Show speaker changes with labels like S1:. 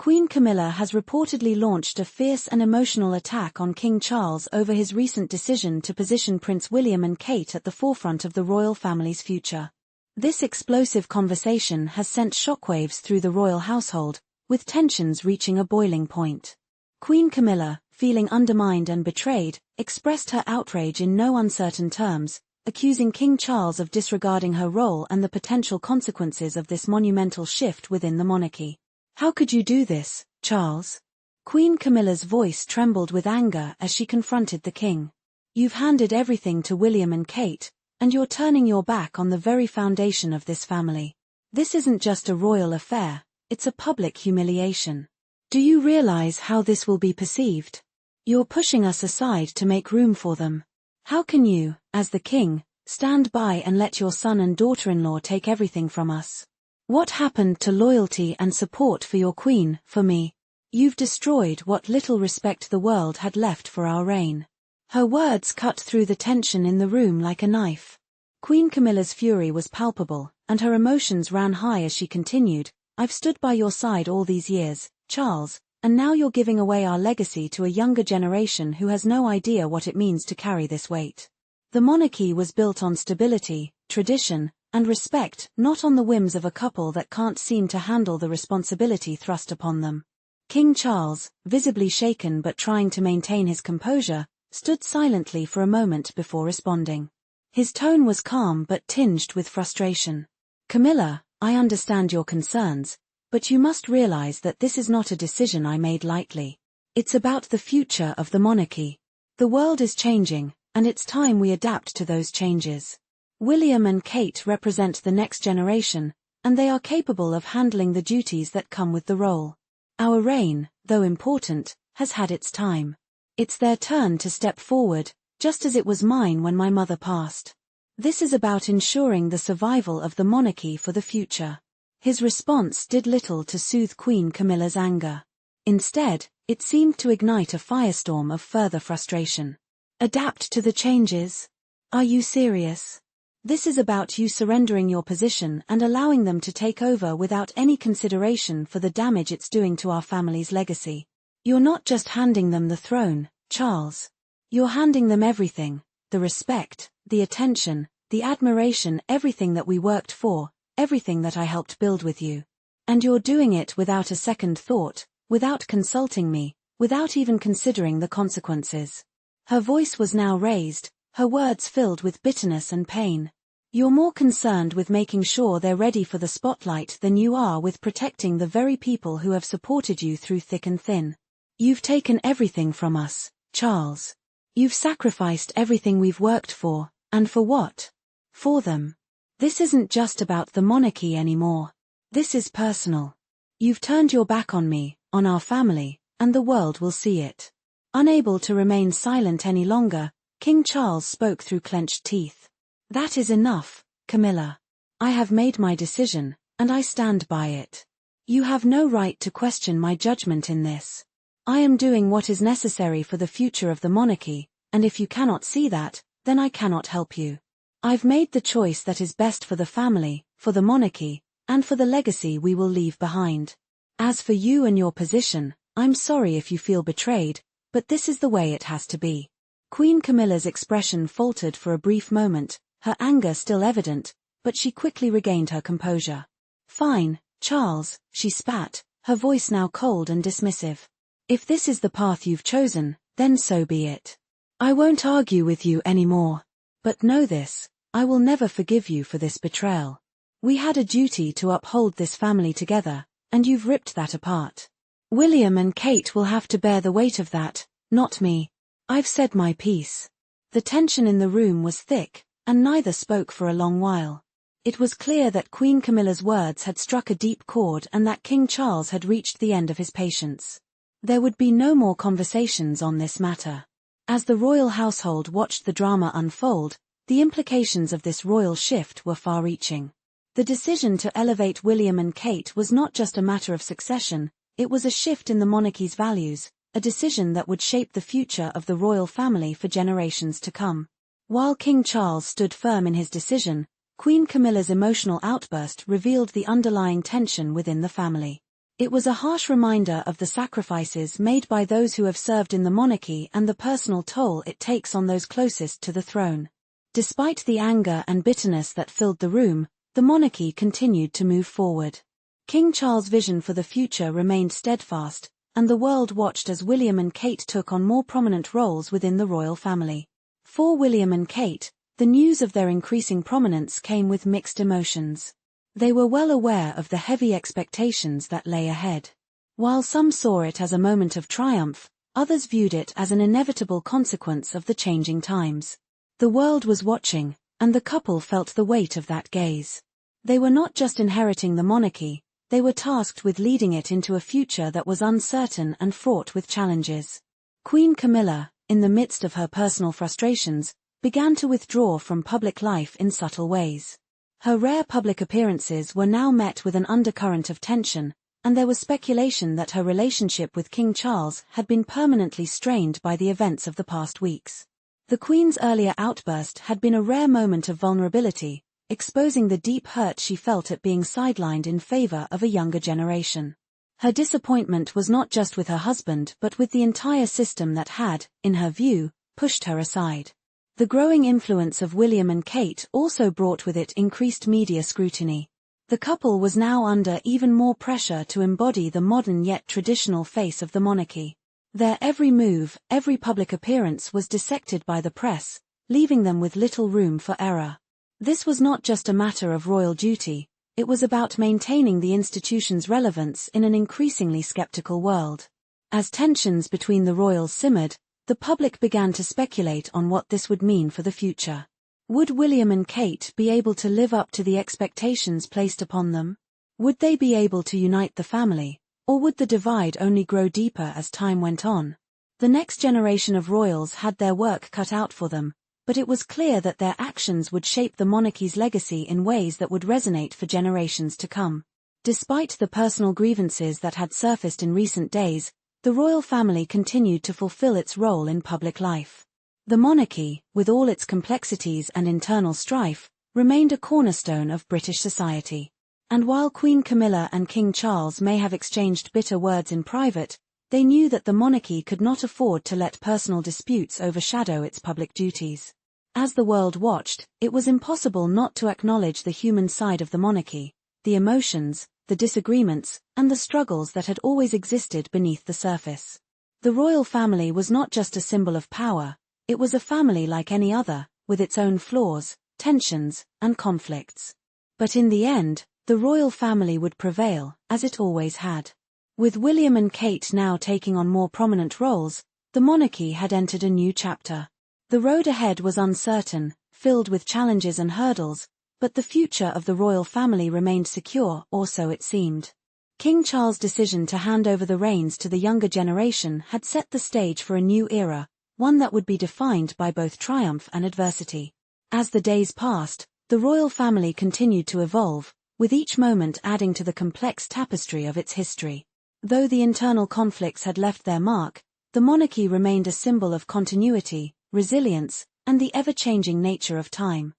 S1: Queen Camilla has reportedly launched a fierce and emotional attack on King Charles over his recent decision to position Prince William and Kate at the forefront of the royal family's future. This explosive conversation has sent shockwaves through the royal household, with tensions reaching a boiling point. Queen Camilla, feeling undermined and betrayed, expressed her outrage in no uncertain terms, accusing King Charles of disregarding her role and the potential consequences of this monumental shift within the monarchy. "How could you do this, Charles?" Queen Camilla's voice trembled with anger as she confronted the king. "You've handed everything to William and Kate, and you're turning your back on the very foundation of this family. This isn't just a royal affair, it's a public humiliation. Do you realize how this will be perceived? You're pushing us aside to make room for them. How can you, as the king, stand by and let your son and daughter-in-law take everything from us? What happened to loyalty and support for your queen, for me? You've destroyed what little respect the world had left for our reign." Her words cut through the tension in the room like a knife. Queen Camilla's fury was palpable, and her emotions ran high as she continued, "I've stood by your side all these years, Charles, and now you're giving away our legacy to a younger generation who has no idea what it means to carry this weight. The monarchy was built on stability, tradition, and respect, not on the whims of a couple that can't seem to handle the responsibility thrust upon them." King Charles, visibly shaken but trying to maintain his composure, stood silently for a moment before responding. His tone was calm but tinged with frustration. "Camilla, I understand your concerns, but you must realize that this is not a decision I made lightly. It's about the future of the monarchy. The world is changing, and it's time we adapt to those changes. William and Kate represent the next generation, and they are capable of handling the duties that come with the role. Our reign, though important, has had its time. It's their turn to step forward, just as it was mine when my mother passed. This is about ensuring the survival of the monarchy for the future." His response did little to soothe Queen Camilla's anger. Instead, it seemed to ignite a firestorm of further frustration. "Adapt to the changes? Are you serious? This is about you surrendering your position and allowing them to take over without any consideration for the damage it's doing to our family's legacy. You're not just handing them the throne, Charles. You're handing them everything, the respect, the attention, the admiration, everything that we worked for, everything that I helped build with you. And you're doing it without a second thought, without consulting me, without even considering the consequences." Her voice was now raised, her words filled with bitterness and pain. "You're more concerned with making sure they're ready for the spotlight than you are with protecting the very people who have supported you through thick and thin. You've taken everything from us, Charles. You've sacrificed everything we've worked for, and for what? For them. This isn't just about the monarchy anymore. This is personal. You've turned your back on me, on our family, and the world will see it." Unable to remain silent any longer, King Charles spoke through clenched teeth. "That is enough, Camilla. I have made my decision, and I stand by it. You have no right to question my judgment in this. I am doing what is necessary for the future of the monarchy, and if you cannot see that, then I cannot help you. I've made the choice that is best for the family, for the monarchy, and for the legacy we will leave behind. As for you and your position, I'm sorry if you feel betrayed, but this is the way it has to be." Queen Camilla's expression faltered for a brief moment, her anger still evident, but she quickly regained her composure. "Fine, Charles," she spat, her voice now cold and dismissive. "If this is the path you've chosen, then so be it. I won't argue with you anymore. But know this, I will never forgive you for this betrayal. We had a duty to uphold this family together, and you've ripped that apart. William and Kate will have to bear the weight of that, not me. I've said my piece." The tension in the room was thick, and neither spoke for a long while. It was clear that Queen Camilla's words had struck a deep chord and that King Charles had reached the end of his patience. There would be no more conversations on this matter. As the royal household watched the drama unfold, the implications of this royal shift were far-reaching. The decision to elevate William and Kate was not just a matter of succession, it was a shift in the monarchy's values, a decision that would shape the future of the royal family for generations to come. While King Charles stood firm in his decision, Queen Camilla's emotional outburst revealed the underlying tension within the family. It was a harsh reminder of the sacrifices made by those who have served in the monarchy and the personal toll it takes on those closest to the throne. Despite the anger and bitterness that filled the room, the monarchy continued to move forward. King Charles' vision for the future remained steadfast, and the world watched as William and Kate took on more prominent roles within the royal family. For William and Kate, the news of their increasing prominence came with mixed emotions. They were well aware of the heavy expectations that lay ahead. While some saw it as a moment of triumph, others viewed it as an inevitable consequence of the changing times. The world was watching, and the couple felt the weight of that gaze. They were not just inheriting the monarchy, they were tasked with leading it into a future that was uncertain and fraught with challenges. Queen Camilla, in the midst of her personal frustrations, began to withdraw from public life in subtle ways. Her rare public appearances were now met with an undercurrent of tension, and there was speculation that her relationship with King Charles had been permanently strained by the events of the past weeks. The Queen's earlier outburst had been a rare moment of vulnerability, exposing the deep hurt she felt at being sidelined in favor of a younger generation. Her disappointment was not just with her husband but with the entire system that had, in her view, pushed her aside. The growing influence of William and Kate also brought with it increased media scrutiny. The couple was now under even more pressure to embody the modern yet traditional face of the monarchy. Their every move, every public appearance was dissected by the press, leaving them with little room for error. This was not just a matter of royal duty, it was about maintaining the institution's relevance in an increasingly skeptical world. As tensions between the royals simmered, the public began to speculate on what this would mean for the future. Would William and Kate be able to live up to the expectations placed upon them? Would they be able to unite the family, or would the divide only grow deeper as time went on? The next generation of royals had their work cut out for them, but it was clear that their actions would shape the monarchy's legacy in ways that would resonate for generations to come. Despite the personal grievances that had surfaced in recent days, the royal family continued to fulfill its role in public life. The monarchy, with all its complexities and internal strife, remained a cornerstone of British society. And while Queen Camilla and King Charles may have exchanged bitter words in private, they knew that the monarchy could not afford to let personal disputes overshadow its public duties. As the world watched, it was impossible not to acknowledge the human side of the monarchy, the emotions, the disagreements, and the struggles that had always existed beneath the surface. The royal family was not just a symbol of power, it was a family like any other, with its own flaws, tensions, and conflicts. But in the end, the royal family would prevail, as it always had. With William and Kate now taking on more prominent roles, the monarchy had entered a new chapter. The road ahead was uncertain, filled with challenges and hurdles, but the future of the royal family remained secure, or so it seemed. King Charles' decision to hand over the reins to the younger generation had set the stage for a new era, one that would be defined by both triumph and adversity. As the days passed, the royal family continued to evolve, with each moment adding to the complex tapestry of its history. Though the internal conflicts had left their mark, the monarchy remained a symbol of continuity, resilience, and the ever-changing nature of time.